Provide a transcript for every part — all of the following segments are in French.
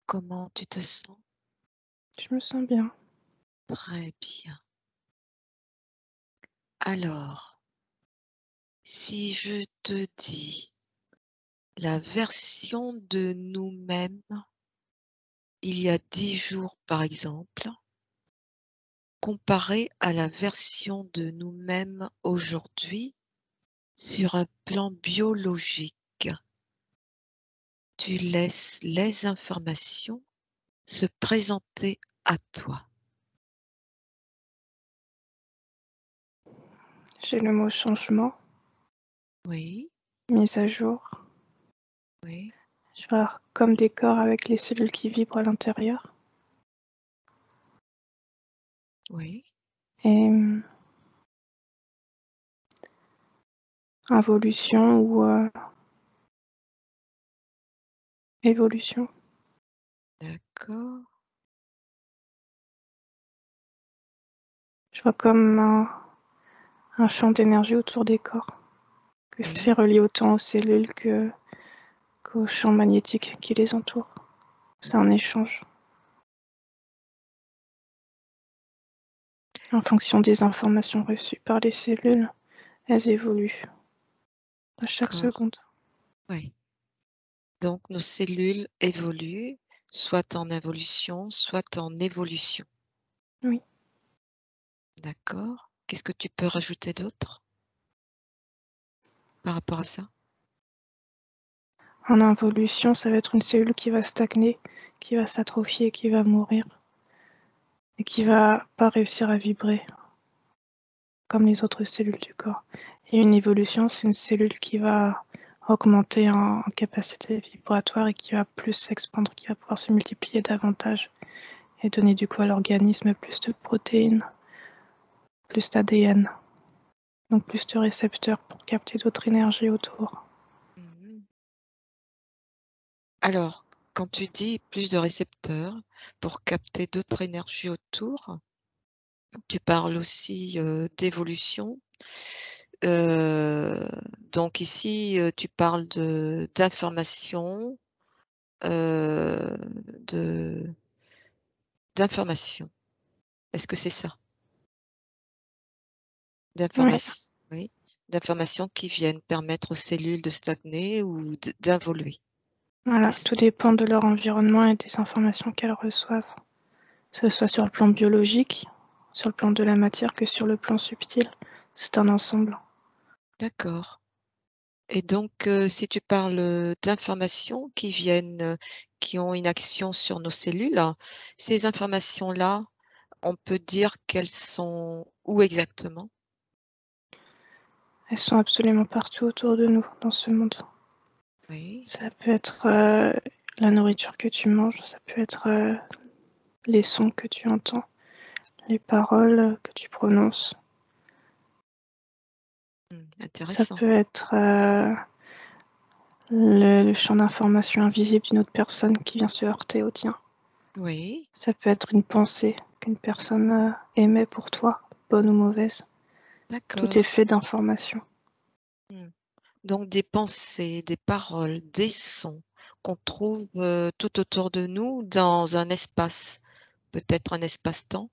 Comment tu te sens? Je me sens bien. Très bien. Alors, si je te dis la version de nous-mêmes il y a 10 jours, par exemple, comparée à la version de nous-mêmes aujourd'hui sur un plan biologique, tu laisses les informations se présenter à toi. J'ai le mot changement, Oui, mise à jour. oui, Je vais avoir comme des corps avec les cellules qui vibrent à l'intérieur. oui, Et involution ou évolution. d'accord. Je vois comme un champ d'énergie autour des corps. Que c'est Oui, relié autant aux cellules qu'au champ magnétique qui les entoure. C'est un échange. En fonction des informations reçues par les cellules, elles évoluent à chaque d'accord. seconde. Oui. Donc nos cellules évoluent, soit en involution, soit en évolution. Oui. D'accord. Qu'est-ce que tu peux rajouter d'autre par rapport à ça? En involution, ça va être une cellule qui va stagner, qui va s'atrophier, qui va mourir et qui va pas réussir à vibrer comme les autres cellules du corps. Et une évolution, c'est une cellule qui va augmenter en capacité vibratoire et qui va plus s'expandre, qui va pouvoir se multiplier davantage et donner du coup à l'organisme plus de protéines, plus d'ADN, donc plus de récepteurs pour capter d'autres énergies autour. Mmh. Alors, quand tu dis plus de récepteurs pour capter d'autres énergies autour, tu parles aussi, d'évolution. Heu, donc ici, tu parles de d'information, heu, de d'information. Est-ce que c'est ça? Oui, Oui, d'informations qui viennent permettre aux cellules de stagner ou d'involuer, c'est voilà, ça? tout dépend de leur environnement et des informations qu'elles reçoivent, que ce soit sur le plan biologique, sur le plan de la matière que sur le plan subtil. C'est un ensemble. D'accord. Et donc, si tu parles, d'informations qui viennent, qui ont une action sur nos cellules, ces informations-là, on peut dire qu'elles sont où exactement? Elles sont absolument partout autour de nous dans ce monde. Oui, Ça peut être la nourriture que tu manges, ça peut être les sons que tu entends, les paroles que tu prononces. Ça intéressant. peut être le champ d'information invisible d'une autre personne qui vient se heurter au tien. Oui, Ça peut être une pensée qu'une personne émet pour toi, bonne ou mauvaise. Tout est d'accord. fait d'informations. Mmh. Donc des pensées, des paroles, des sons qu'on trouve, tout autour de nous dans un espace, peut-être un espace-temps?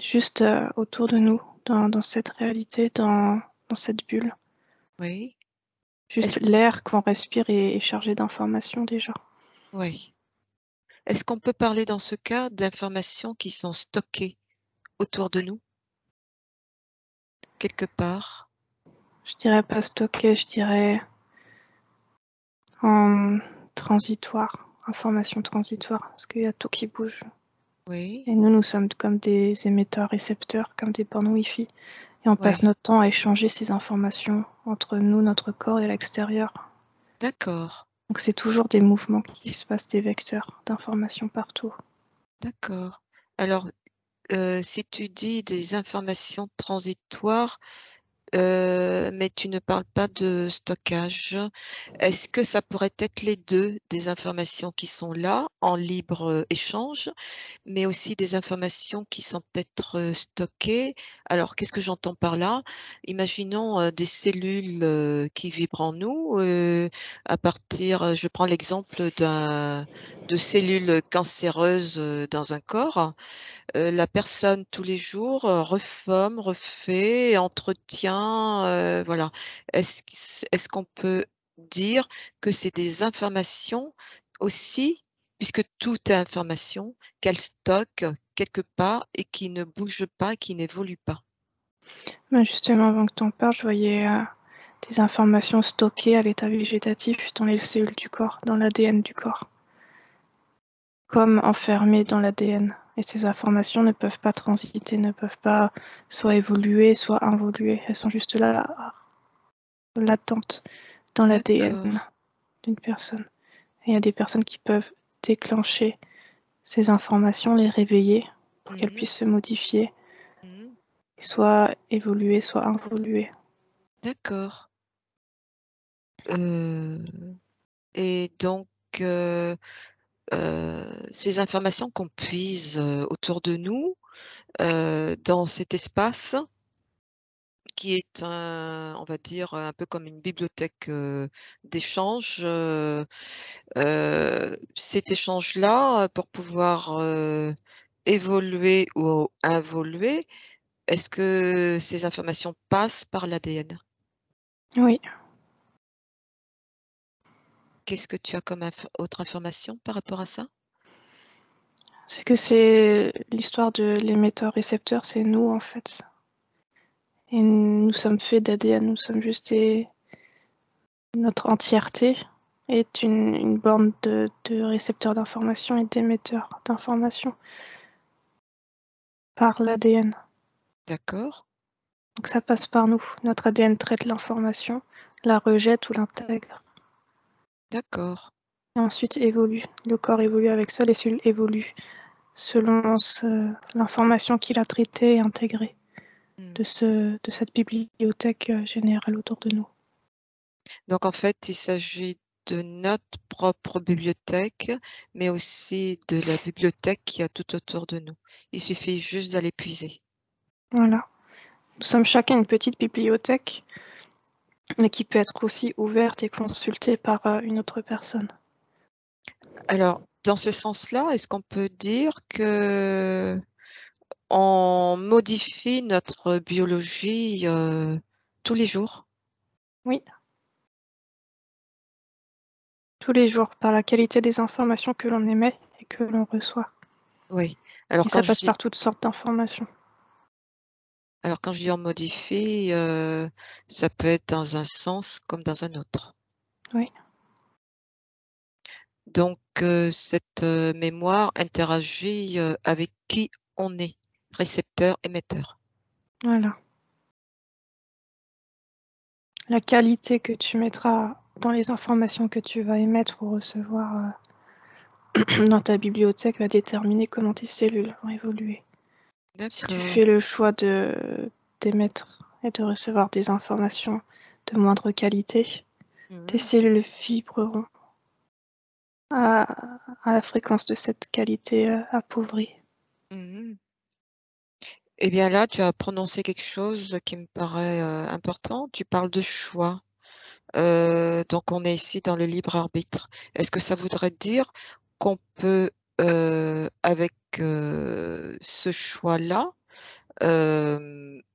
Juste autour de nous, dans cette réalité, dans cette bulle. Oui. Juste Est-ce l'air qu'on respire est chargé d'informations déjà. Oui. Est-ce qu'on peut parler dans ce cas d'informations qui sont stockées autour de nous, quelque part? Je dirais pas stocké, je dirais en transitoire, information transitoire, parce qu'il y a tout qui bouge. Oui, Et nous sommes comme des émetteurs-récepteurs, comme des bornes Wi-Fi. Et on passe oui, notre temps à échanger ces informations entre nous, notre corps et l'extérieur. d'accord, Donc c'est toujours des mouvements qui se passent, des vecteurs d'informations partout. d'accord. Alors, si tu dis des informations transitoires, Mais tu ne parles pas de stockage. Est-ce que ça pourrait être les deux, des informations qui sont là en libre échange, mais aussi des informations qui sont peut-être stockées? Alors, qu'est-ce que j'entends par là? Imaginons des cellules qui vibrent en nous. À partir, je prends l'exemple de cellules cancéreuses dans un corps. La personne tous les jours, reforme, refait, entretient, voilà. Est-ce qu'on peut dire que c'est des informations aussi, puisque tout est information, qu'elle stocke quelque part et qui ne bouge pas, qui n'évolue pas? Ben justement, avant que tu en parles, je voyais, des informations stockées à l'état végétatif dans les cellules du corps, dans l'ADN du corps, comme enfermées dans l'ADN, et ces informations ne peuvent pas transiter, ne peuvent pas soit évoluer, soit involuer. Elles sont juste là, latentes dans l'ADN D'accord. d'une personne. Et il y a des personnes qui peuvent déclencher ces informations, les réveiller pour qu'elles Mmh. puissent se modifier, Mmh. et soit évoluer, soit involuer. D'accord. Heu et donc heu ces informations qu'on puise, autour de nous, dans cet espace qui est un on va dire, un peu comme une bibliothèque, d'échange, cet échange-là, pour pouvoir, évoluer ou involuer, est-ce que ces informations passent par l'ADN? Oui, Qu'est-ce que tu as comme autre information par rapport à ça? c'est que c'est l'histoire de l'émetteur-récepteur, c'est nous en fait. Et nous sommes faits d'ADN, nous sommes juste notre entièreté est une borne de récepteur d'information et d'émetteur d'information par l'ADN. D'accord, Donc ça passe par nous. Notre ADN traite l'information, la rejette ou l'intègre, d'accord. et ensuite évolue. Le corps évolue avec ça, les cellules évoluent selon l'information qu'il a traitée et intégrée Mmh. de cette bibliothèque générale autour de nous. Donc en fait, il s'agit de notre propre bibliothèque, mais aussi de la bibliothèque qu'il y a tout autour de nous. Il suffit juste d'aller puiser. Voilà. Nous sommes chacun une petite bibliothèque, mais qui peut être aussi ouverte et consultée par une autre personne. Alors, dans ce sens-là, est-ce qu'on peut dire que on modifie notre biologie, tous les jours? Oui, tous les jours, par la qualité des informations que l'on émet et que l'on reçoit. Oui. Et ça passe par toutes sortes d'informations. Alors quand je dis on modifie, ça peut être dans un sens comme dans un autre. Oui, Donc cette, mémoire interagit, avec qui on est, récepteur, émetteur. voilà. La qualité que tu mettras dans les informations que tu vas émettre ou recevoir dans ta bibliothèque va déterminer comment tes cellules vont évoluer. Si tu D'accord. fais le choix d'émettre et de recevoir des informations de moindre qualité, tes Mmh. cellules vibreront à, à la fréquence de cette qualité appauvrie. Mmh. Et bien là, tu as prononcé quelque chose qui me paraît, important. Tu parles de choix. Donc on est ici dans le libre arbitre. Est-ce que ça voudrait dire qu'on peut, avec, ce choix-là,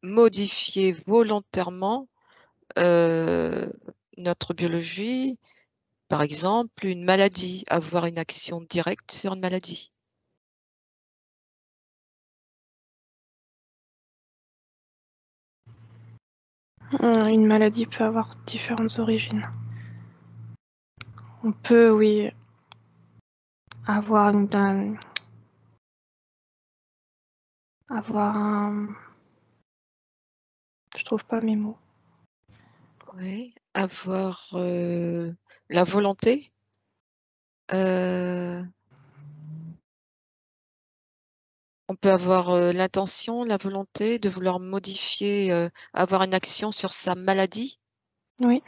modifier volontairement, heu, notre biologie? Par exemple, une maladie, avoir une action directe sur une maladie. Une maladie peut avoir différentes origines. On peut, oui, avoir avoir un... Je trouve pas mes mots. Oui, avoir, la volonté, heu, On peut avoir l'intention, la volonté de vouloir modifier, avoir une action sur sa maladie. Oui,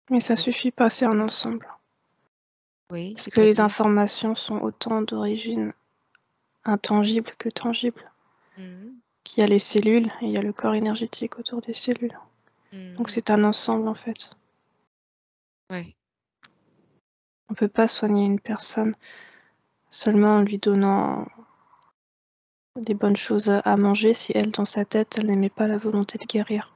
mais ça Oui, suffit pas, c'est un ensemble. oui, Parce que les c'est-à-dire? informations sont autant d'origine intangible que tangible. Mmh. Il y a les cellules et il y a le corps énergétique autour des cellules. Donc Mmh. c'est un ensemble en fait. Ouais. On peut pas soigner une personne seulement en lui donnant des bonnes choses à manger si elle, dans sa tête, elle n'aimait pas la volonté de guérir.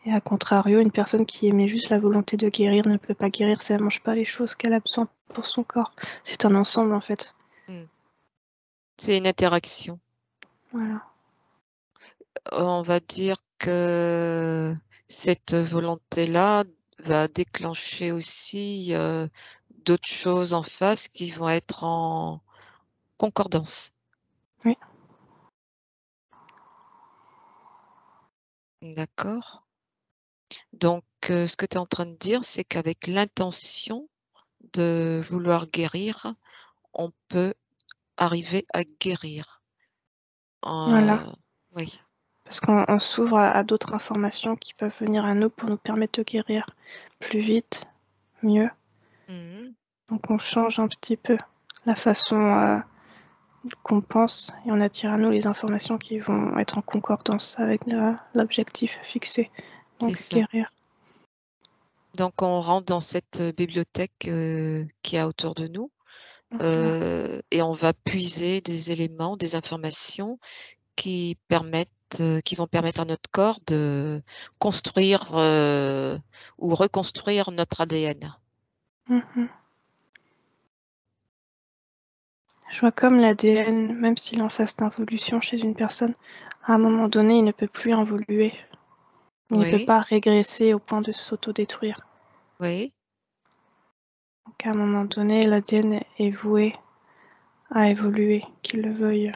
Et à contrario, une personne qui aimait juste la volonté de guérir ne peut pas guérir si elle mange pas les choses qu'elle a besoin pour son corps. C'est un ensemble en fait. Mmh. C'est une interaction. Voilà. On va dire que cette volonté-là va déclencher aussi, d'autres choses en face qui vont être en concordance. Oui, D'accord? Donc, ce que tu es en train de dire, c'est qu'avec l'intention de vouloir guérir, on peut arriver à guérir. voilà. Oui. Parce qu'on s'ouvre à d'autres informations qui peuvent venir à nous pour nous permettre de guérir plus vite, mieux. Mmh. Donc on change un petit peu la façon qu'on pense et on attire à nous les informations qui vont être en concordance avec l'objectif fixé, C'est donc ça. guérir. Donc on rentre dans cette bibliothèque, qu'il y a autour de nous, Voilà. et on va puiser des éléments, des informations qui vont permettre à notre corps de construire, ou reconstruire notre ADN. Mhm. Je vois comme l'ADN, même s'il est en phase d'involution chez une personne, à un moment donné, il ne peut plus évoluer. Il ne peut Oui, pas régresser au point de s'autodétruire. oui. Donc à un moment donné, l'ADN est voué à évoluer, qu'il le veuille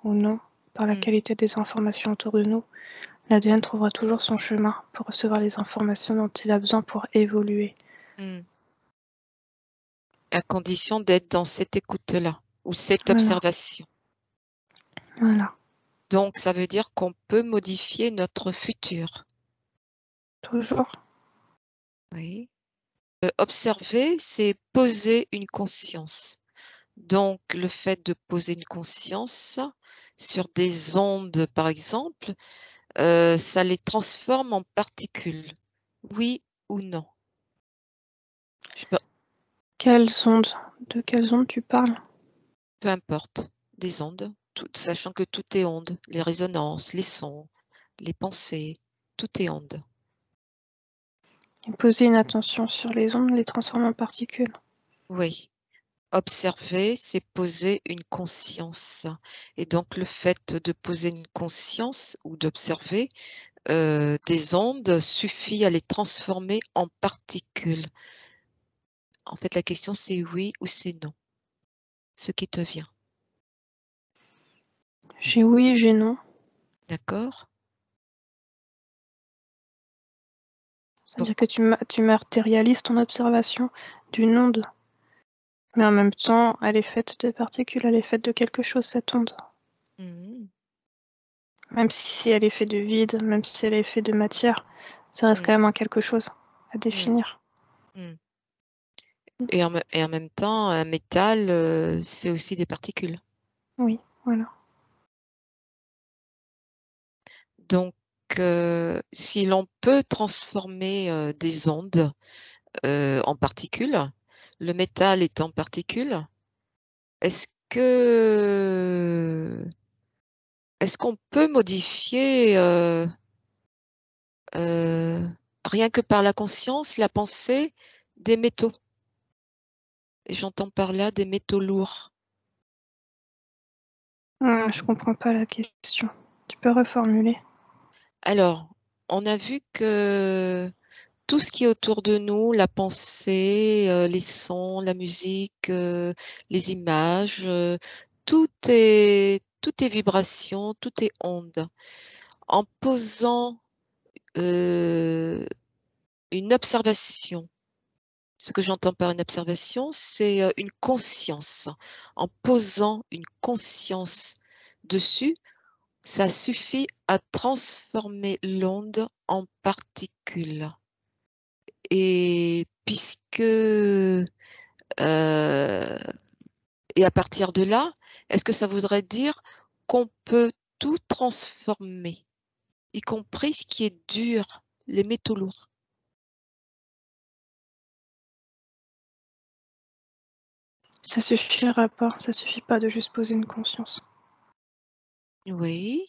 ou non, par la Mmh, qualité des informations autour de nous. L'ADN trouvera toujours son chemin pour recevoir les informations dont il a besoin pour évoluer. mmh. À condition d'être dans cette écoute-là ou cette Voilà, observation. voilà, Donc ça veut dire qu'on peut modifier notre futur. toujours. Oui. Observer, c'est poser une conscience. Donc le fait de poser une conscience sur des ondes, par exemple, ça les transforme en particules. Oui ou non? Je peux Quelles ondes? De quelles ondes tu parles? peu importe, des ondes, tout sachant que tout est onde, les résonances, les sons, les pensées, tout est onde. Et poser une attention sur les ondes les transforme en particules. Oui. Observer, c'est poser une conscience et donc le fait de poser une conscience ou d'observer, des ondes suffit à les transformer en particules. En fait, la question c'est oui ou c'est non, ce qui te vient, J'ai oui, j'ai non. d'accord? C'est-à-dire que Pourquoi? tu matérialises ton observation d'une onde, mais en même temps, elle est faite de particules, elle est faite de quelque chose, cette onde. Mmh. Même si elle est faite de vide, même si elle est faite de matière, ça reste Mmh. quand même un quelque chose à Mmh. définir. Mmh. Et en même temps, un métal, c'est aussi des particules. Oui, voilà. Donc, si l'on peut transformer, des ondes, en particules, le métal est en particules, est-ce que est-ce qu'on peut modifier, heu, rien que par la conscience, la pensée, des métaux? Et j'entends par là des métaux lourds. Je comprends pas la question. Tu peux reformuler? Alors, on a vu que tout ce qui est autour de nous, la pensée, les sons, la musique, les images, tout est vibration, tout est onde. En posant, une observation Ce que j'entends par une observation, c'est une conscience. En posant une conscience dessus, ça suffit à transformer l'onde en particules. Et puisque et à partir de là, est-ce que ça voudrait dire qu'on peut tout transformer, y compris ce qui est dur, les métaux lourds? Ça suffira pas, ça suffit pas de juste poser une conscience. Oui.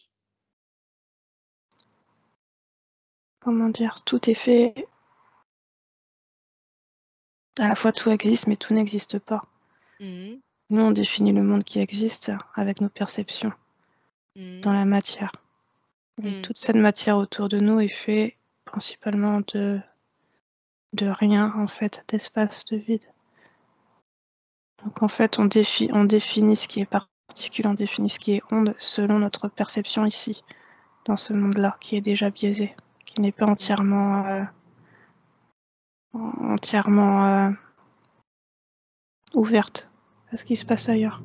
Comment dire? Tout est fait. À la fois tout existe, mais tout n'existe pas. Mmh. Nous, on définit le monde qui existe avec nos perceptions, dans Mmh. la matière. Et Mmh. toute cette matière autour de nous est faite principalement de rien, en fait, d'espace, de vide. Donc en fait, on définit ce qui est particule, on définit ce qui est onde selon notre perception ici, dans ce monde-là, qui est déjà biaisé, qui n'est pas entièrement ouverte à ce qui se passe ailleurs.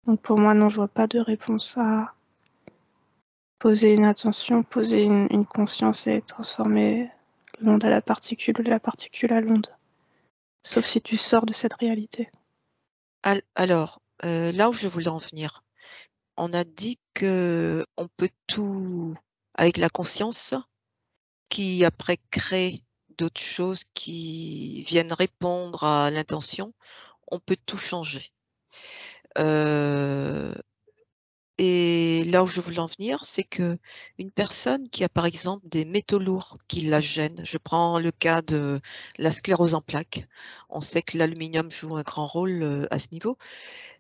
Donc pour moi, non, je vois pas de réponse à poser une attention, poser une conscience et transformer l'onde à la particule, ou la particule à l'onde. Sauf si tu sors de cette réalité. Alors, là où je voulais en venir, on a dit que on peut tout avec la conscience qui après crée d'autres choses qui viennent répondre à l'intention, on peut tout changer. Heu Et là où je voulais en venir, c'est que une personne qui a, par exemple, des métaux lourds qui la gênent, je prends le cas de la sclérose en plaques. On sait que l'aluminium joue un grand rôle, à ce niveau.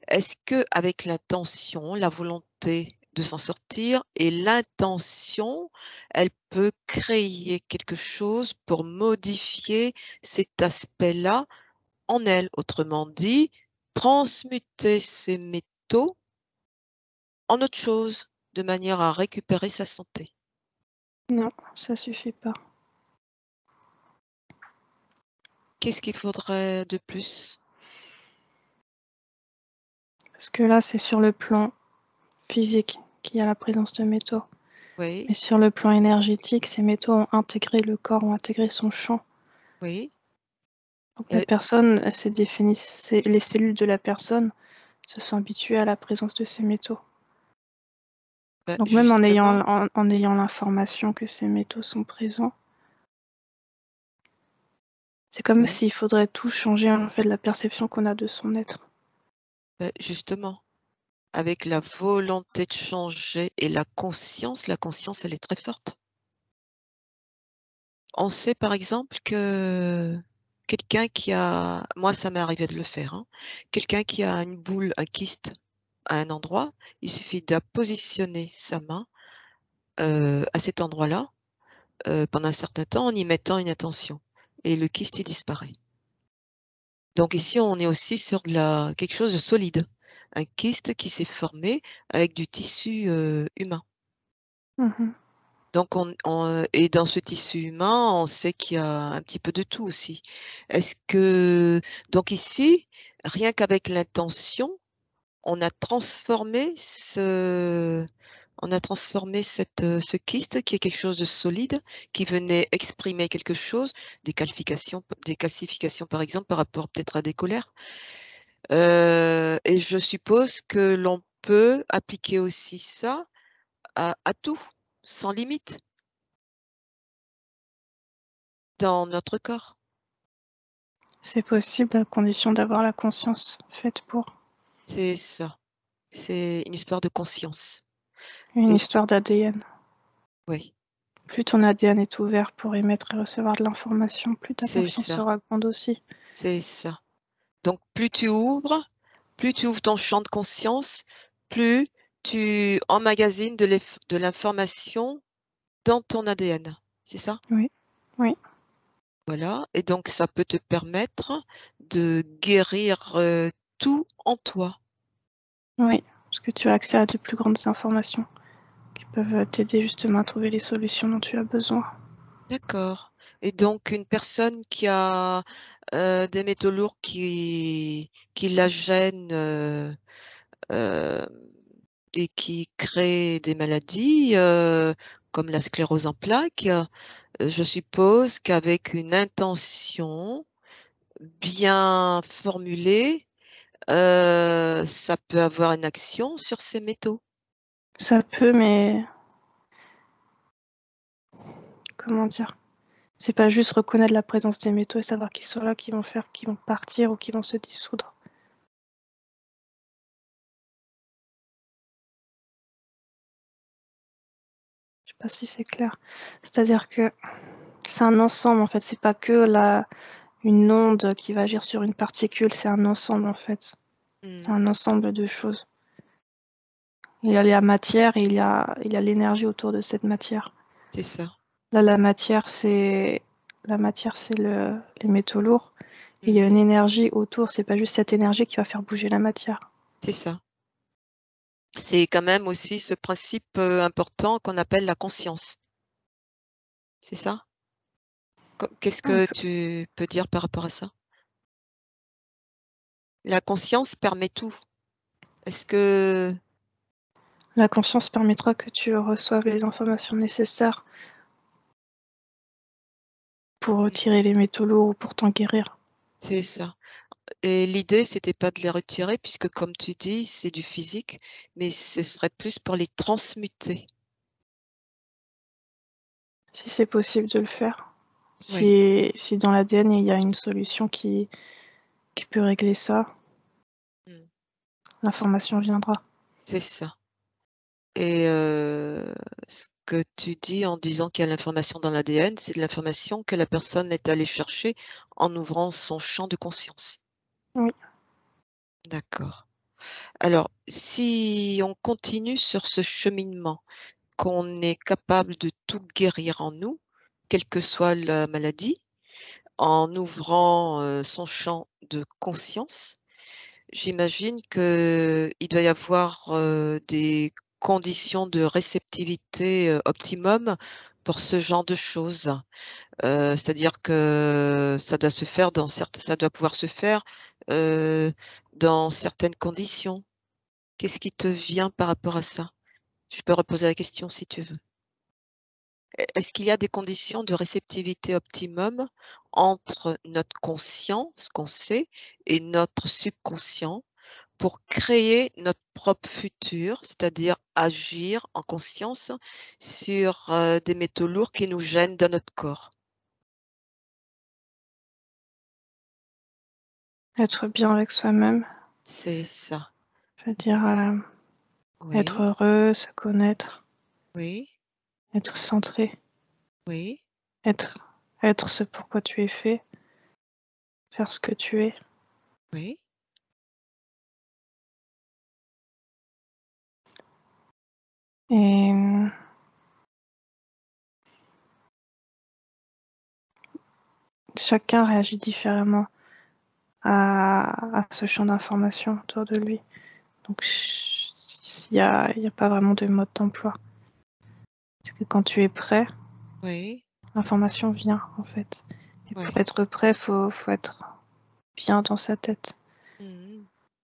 Est-ce qu'avec l'intention, la volonté de s'en sortir et l'intention, elle peut créer quelque chose pour modifier cet aspect-là en elle? Autrement dit, transmuter ces métaux en autre chose, de manière à récupérer sa santé. Non, ça suffit pas. Qu'est-ce qu'il faudrait de plus? Parce que là, c'est sur le plan physique qu'il y a la présence de métaux. Mais Oui, sur le plan énergétique, ces métaux ont intégré le corps, ont intégré son champ. oui, Donc la heu, personne, elle s'est définie, les cellules de la personne se sont habituées à la présence de ces métaux. Donc même justement, en ayant l'information que ces métaux sont présents, c'est comme oui, s'il faudrait tout changer en fait la perception qu'on a de son être. justement, avec la volonté de changer et la conscience, elle est très forte. On sait par exemple que quelqu'un qui a moi ça m'est arrivé de le faire, hein, quelqu'un qui a une boule, un kyste à un endroit, il suffit de positionner sa main, à cet endroit-là, pendant un certain temps en y mettant une intention et le kyste il disparaît. Donc ici, on est aussi sur de la quelque chose de solide, un kyste qui s'est formé avec du tissu, humain. Mmh. Donc et dans ce tissu humain, on sait qu'il y a un petit peu de tout aussi. Est-ce que donc ici, rien qu'avec l'intention, on a transformé ce kyste qui est quelque chose de solide, qui venait exprimer quelque chose, des calcifications par exemple par rapport peut-être à des colères. Et je suppose que l'on peut appliquer aussi ça à tout, sans limite, dans notre corps. C'est possible à condition d'avoir la conscience faite pour. C'est ça, c'est une histoire de conscience Une et histoire d'ADN. oui, Plus ton ADN est ouvert pour émettre et recevoir de l'information, plus ta c'est conscience ça, sera grande aussi. c'est ça. Donc plus tu ouvres ton champ de conscience, plus tu emmagasines de l'information dans ton ADN, c'est ça? Oui, oui, Voilà et donc ça peut te permettre de guérir, tout en toi. oui. Parce que tu as accès à de plus grandes informations qui peuvent t'aider justement à trouver les solutions dont tu as besoin. D'accord. Et donc une personne qui a des métaux lourds qui la gênent et qui créent des maladies comme la sclérose en plaques, je suppose qu'avec une intention bien formulée, ça peut avoir une action sur ces métaux. Ça peut, mais comment dire? C'est pas juste reconnaître la présence des métaux et savoir qu'ils sont là, qui vont faire qu'ils vont partir ou qu'ils vont se dissoudre. Je sais pas si c'est clair. C'est-à-dire que c'est un ensemble, en fait, c'est pas que une onde qui va agir sur une particule, c'est un ensemble, en fait. C'est un ensemble de choses. Il y a la matière et il y a l'énergie autour de cette matière. C'est ça. Là, la matière, c'est les métaux lourds. Il y a une Mhm. énergie autour, c'est pas juste cette énergie qui va faire bouger la matière. C'est ça. C'est quand même aussi ce principe important qu'on appelle la conscience. C'est ça? Qu'est-ce Un que peu. tu peux dire par rapport à ça? La conscience permet tout. Est-ce que La conscience permettra que tu reçoives les informations nécessaires pour oui, retirer les métaux lourds ou pour t'en guérir. c'est ça. Et l'idée, c'était pas de les retirer, puisque comme tu dis, c'est du physique, mais ce serait plus pour les transmuter. Si c'est possible de le faire. Oui, Si dans l'ADN il y a une solution qui peut régler ça, mm, l'information viendra. c'est ça. Et ce que tu dis en disant qu'il y a l'information dans l'ADN, c'est de l'information que la personne est allée chercher en ouvrant son champ de conscience. Oui. D'accord. Alors, si on continue sur ce cheminement, qu'on est capable de tout guérir en nous, quelle que soit la maladie, en ouvrant son champ de conscience, j'imagine qu'il doit y avoir des conditions de réceptivité optimum pour ce genre de choses. C'est-à-dire que ça doit pouvoir se faire euh, dans certaines conditions. Qu'est-ce qui te vient par rapport à ça? Je peux reposer la question si tu veux. Est-ce qu'il y a des conditions de réceptivité optimum entre notre conscient, ce qu'on sait, et notre subconscient pour créer notre propre futur, c'est-à-dire agir en conscience sur des métaux lourds qui nous gênent dans notre corps? Être bien avec soi-même, C'est ça. je veux dire être Oui, heureux, se connaître, oui, être centré, oui, être, être ce pourquoi tu es fait, faire ce que tu es. oui, Et chacun réagit différemment à ce champ d'information autour de lui. Donc il y a pas vraiment de mode d'emploi. C'est que quand tu es prêt, oui, l'information vient en fait. Et pour oui. être prêt, faut être bien dans sa tête. Mhm.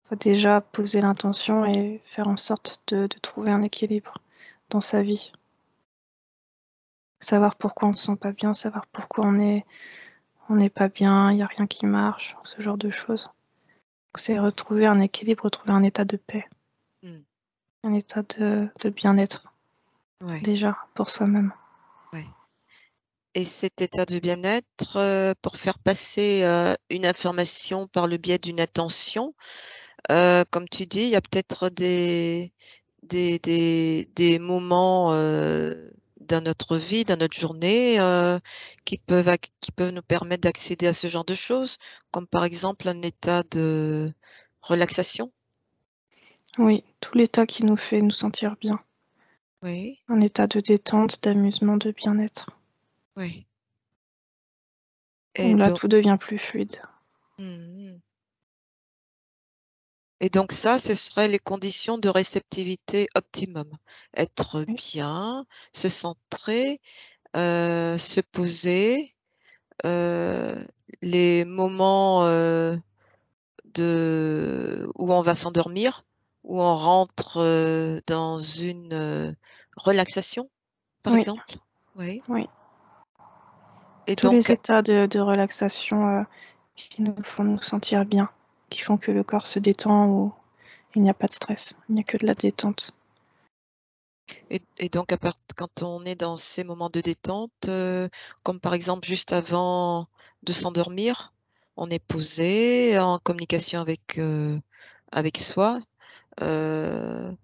Faut déjà poser l'intention et faire en sorte de trouver un équilibre dans sa vie. Savoir pourquoi on se sent pas bien, savoir pourquoi on n'est pas bien, il y a rien qui marche, ce genre de choses. Donc c'est retrouver un équilibre, retrouver un état de paix, Mm. un état de bien-être, Ouais, déjà, pour soi-même. ouais. Et cet état de bien-être, pour faire passer une information par le biais d'une attention, comme tu dis, il y a peut-être des moments dans notre vie, dans notre journée, qui peuvent nous permettre d'accéder à ce genre de choses, comme par exemple un état de relaxation. Oui, tout l'état qui nous fait nous sentir bien. Oui, Un état de détente, d'amusement, de bien-être. oui. Et Où là, donc, tout devient plus fluide. mhm. Et donc ça, ce seraient les conditions de réceptivité optimum. Être Oui, bien, se centrer, se poser, les moments où on va s'endormir, où on rentre dans une relaxation, par Oui, exemple. Oui. oui. Et Tous les donc, états de relaxation qui nous font nous sentir bien, qui font que le corps se détend ou il n'y a pas de stress, il n'y a que de la détente. et donc quand on est dans ces moments de détente, comme par exemple juste avant de s'endormir, on est posé, en communication avec soi, heu,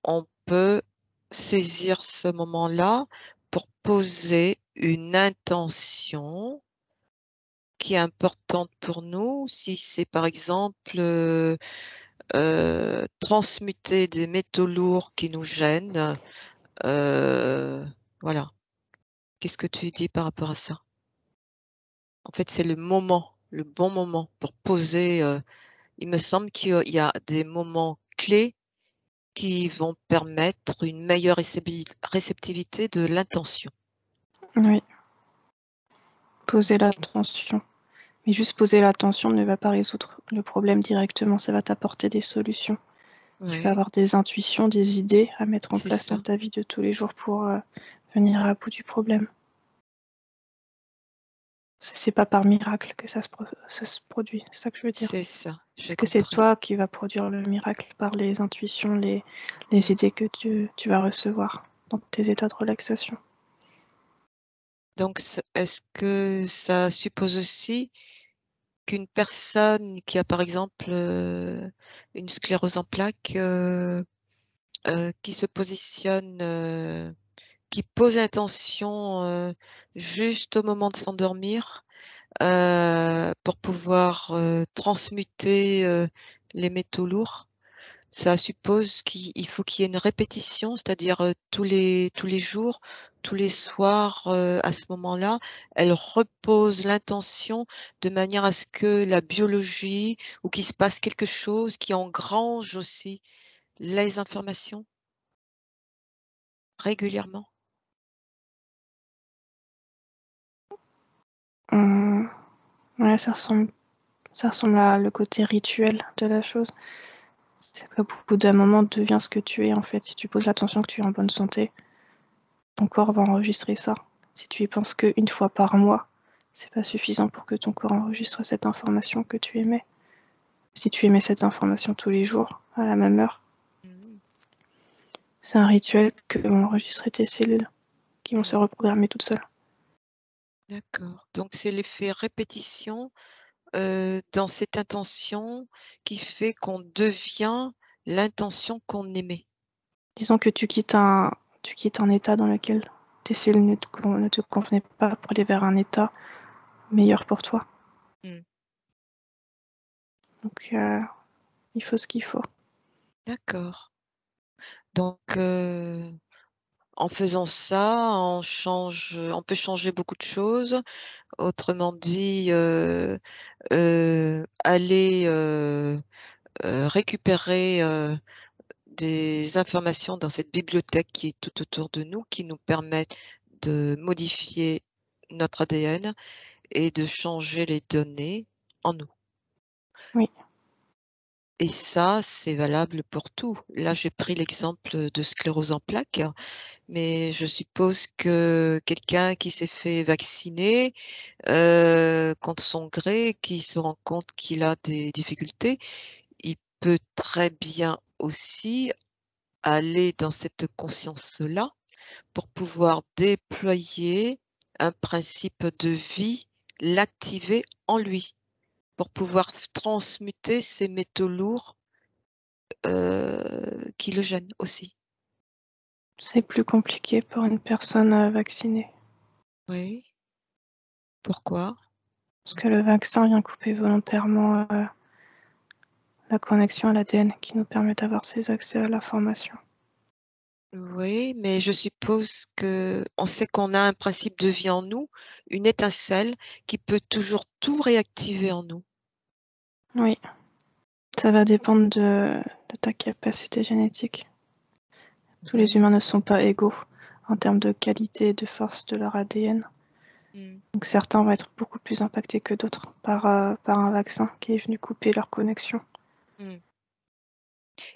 on peut saisir ce moment-là pour poser une intention qui est importante pour nous. Si c'est par exemple, transmuter des métaux lourds qui nous gênent, heu, voilà. Qu'est-ce que tu dis par rapport à ça? En fait, c'est le moment, le bon moment pour poser, il me semble qu'il y a des moments clés qui vont permettre une meilleure réceptivité de l'intention. Oui, poser l'attention. Mais juste poser l'attention ne va pas résoudre le problème directement, ça va t'apporter des solutions. Tu vas Oui, avoir des intuitions, des idées à mettre en c'est place dans ça, ta vie de tous les jours pour venir à bout du problème. C'est pas par miracle que ça se produit, c'est ça que je veux dire. c'est ça, j'ai Parce que c'est compris. toi qui vas produire le miracle par les intuitions, les idées que tu vas recevoir dans tes états de relaxation. Donc est-ce que ça suppose aussi qu'une personne qui a, par exemple, une sclérose en plaques, qui se positionne, qui pose l'intention, juste au moment de s'endormir, pour pouvoir, transmuter, les métaux lourds. Ça suppose qu'il faut qu'il y ait une répétition, c'est-à-dire, tous les jours, tous les soirs, à ce moment-là, elle repose l'intention de manière à ce que la biologie ou qu'il se passe quelque chose qui engrange aussi les informations régulièrement. Hum, ouais, ça ressemble à le côté rituel de la chose. C'est qu'au bout d'un moment, devient ce que tu es en fait. Si tu poses l'attention que tu es en bonne santé, ton corps va enregistrer ça. Si tu y penses qu'une fois par mois, c'est pas suffisant pour que ton corps enregistre cette information que tu émets. Si tu émets cette information tous les jours, à la même heure, Mmh. c'est un rituel que vont enregistrer tes cellules, qui vont se Mmh. reprogrammer toutes seules. D'accord. Donc c'est l'effet répétition, dans cette intention qui fait qu'on devient l'intention qu'on émet. Disons que tu quittes un état dans lequel tes cellules ne te convenaient pas pour aller vers un état meilleur pour toi. Mmh. Donc, il faut ce qu'il faut. D'accord. Donc en faisant ça, on peut changer beaucoup de choses. Autrement dit, aller, récupérer, des informations dans cette bibliothèque qui est tout autour de nous, qui nous permettent de modifier notre ADN et de changer les données en nous. Oui, Et ça, c'est valable pour tout. Là, j'ai pris l'exemple de sclérose en plaques, mais je suppose que quelqu'un qui s'est fait vacciner, contre son gré, qui se rend compte qu'il a des difficultés, il peut très bien aussi aller dans cette conscience-là pour pouvoir déployer un principe de vie, l'activer en lui, pour pouvoir transmuter ces métaux lourds, qui le gênent aussi. c'est plus compliqué pour une personne vaccinée. Oui, pourquoi? Parce que le vaccin vient couper volontairement la connexion à l'ADN qui nous permet d'avoir ces accès à l'information. Oui, mais je suppose qu'on sait qu'on a un principe de vie en nous, une étincelle qui peut toujours tout réactiver en nous. Oui, ça va dépendre de ta capacité génétique. Tous les Oui, humains ne sont pas égaux en termes de qualité et de force de leur ADN. Mm. Donc certains vont être beaucoup plus impactés que d'autres par un vaccin qui est venu couper leur connexion. Mm.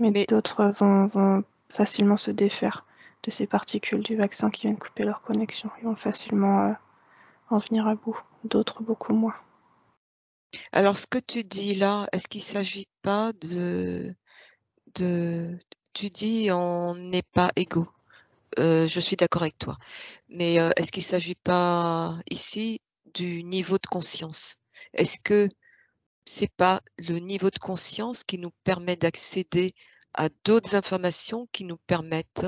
Mais Mais d'autres vont facilement se défaire de ces particules du vaccin qui viennent couper leur connexion. Ils vont facilement en venir à bout. D'autres beaucoup moins. alors, ce que tu dis là, est-ce qu'il ne s'agit pas de... Tu dis on n'est pas égaux. Je suis d'accord avec toi. Mais est-ce qu'il ne s'agit pas ici du niveau de conscience? Est-ce que c'est pas le niveau de conscience qui nous permet d'accéder à d'autres informations qui nous permettent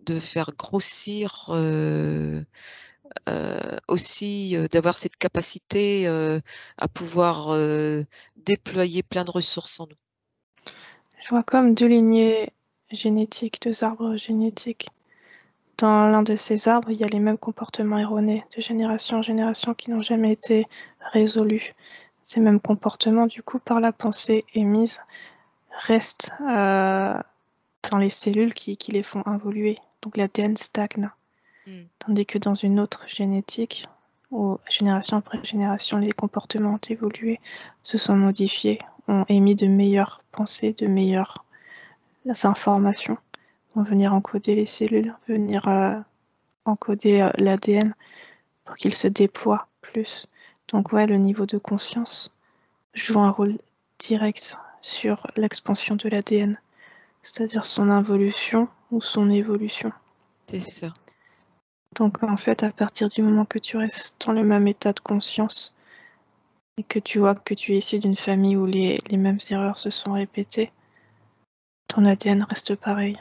de faire grossir aussi, d'avoir cette capacité à pouvoir déployer plein de ressources en nous. Je vois comme deux lignées génétiques, deux arbres génétiques. Dans l'un de ces arbres, il y a les mêmes comportements erronés de génération en génération qui n'ont jamais été résolus. Ces mêmes comportements, du coup, par la pensée émise, restent dans les cellules qui les font évoluer. Donc l'ADN stagne. Mm. Tandis que dans une autre génétique, où génération après génération, les comportements ont évolué, se sont modifiés, ont émis de meilleures pensées, de meilleures informations, vont venir encoder les cellules, venir encoder l'ADN pour qu'il se déploie plus. Donc ouais, le niveau de conscience joue un rôle direct sur l'expansion de l'ADN, c'est-à-dire son involution ou son évolution. C'est ça. Donc en fait, à partir du moment que tu restes dans le même état de conscience et que tu vois que tu es issu d'une famille où les mêmes erreurs se sont répétées, ton ADN reste pareil.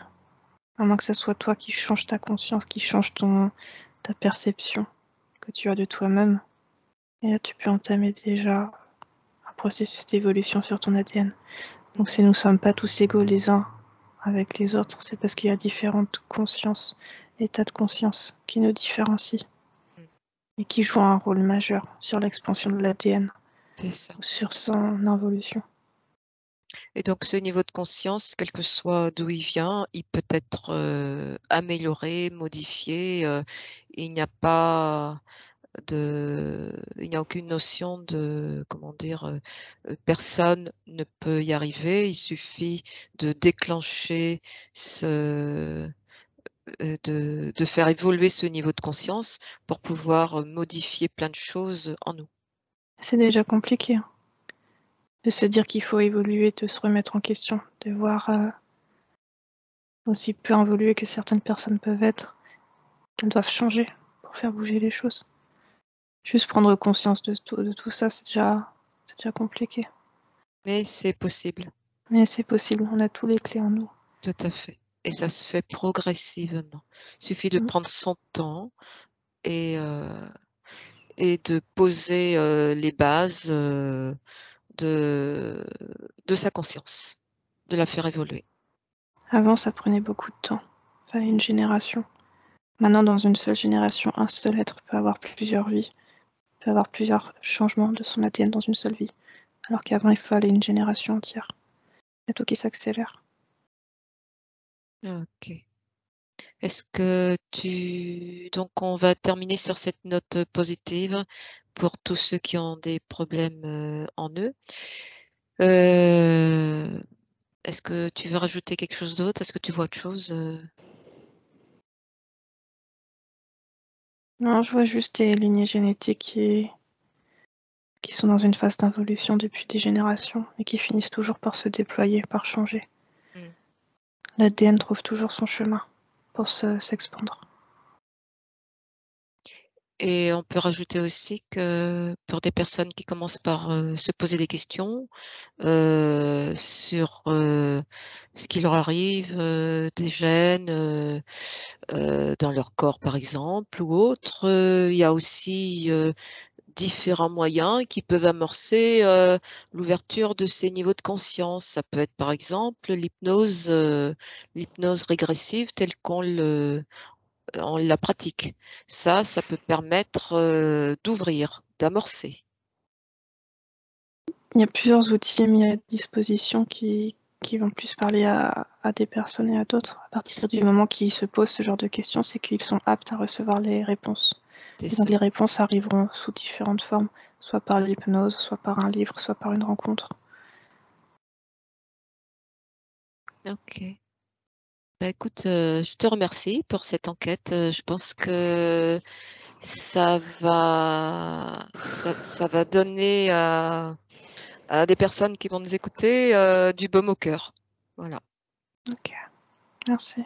À moins que ce soit toi qui change ta conscience, qui change ta perception que tu as de toi-même. Et là, tu peux entamer déjà un processus d'évolution sur ton ADN. Donc si nous ne sommes pas tous égaux les uns avec les autres, c'est parce qu'il y a différentes consciences, états de conscience qui nous différencient Mm. et qui jouent un rôle majeur sur l'expansion de l'ADN C'est ça. ou sur son involution. Et donc, ce niveau de conscience, quel que soit d'où il vient, il peut être amélioré, modifié. Il n'y a pas il n'y a aucune notion de, comment dire, personne ne peut y arriver. Il suffit de déclencher de faire évoluer ce niveau de conscience pour pouvoir modifier plein de choses en nous. C'est déjà compliqué hein, de se dire qu'il faut évoluer, de se remettre en question, de voir aussi peu évoluer que certaines personnes peuvent être, qu'elles doivent changer pour faire bouger les choses. Juste prendre conscience de tout ça, c'est déjà compliqué. Mais c'est possible, Mais c'est possible, on a tous les clés en nous. tout à fait. Et ça se fait progressivement. Il suffit de Mm. prendre son temps et, euh, et de poser les bases de, de sa conscience, de la faire évoluer. Avant, ça prenait beaucoup de temps. Il fallait une génération. Maintenant, dans une seule génération, un seul être peut avoir plusieurs vies, peut avoir plusieurs changements de son ADN dans une seule vie. Alors qu'avant, il fallait une génération entière. Il y a tout qui s'accélère. Ok. Est-ce que Donc, on va terminer sur cette note positive pour tous ceux qui ont des problèmes en eux. Euh, Est-ce que tu veux rajouter quelque chose d'autre? Est-ce que tu vois autre chose? Non, je vois juste des lignées génétiques qui sont dans une phase d'involution depuis des générations et qui finissent toujours par se déployer, par changer. Hmm. L'ADN trouve toujours son chemin pour s'expandre. Et on peut rajouter aussi que pour des personnes qui commencent par se poser des questions sur ce qui leur arrive, des gènes dans leur corps par exemple ou autre, il y a aussi différents moyens qui peuvent amorcer l'ouverture de ces niveaux de conscience. Ça peut être par exemple l'hypnose régressive telle on la pratique. Ça peut permettre d'ouvrir, d'amorcer. Il y a plusieurs outils mis à disposition qui vont plus parler à des personnes et à d'autres. À partir du moment qu'ils se posent ce genre de questions, c'est qu'ils sont aptes à recevoir les réponses. C'est Et donc ça. les réponses arriveront sous différentes formes, soit par l'hypnose, soit par un livre, soit par une rencontre. Ok. Bah, écoute, je te remercie pour cette enquête. Je pense que ça va donner à des personnes qui vont nous écouter du baume au cœur. Voilà. Ok, merci.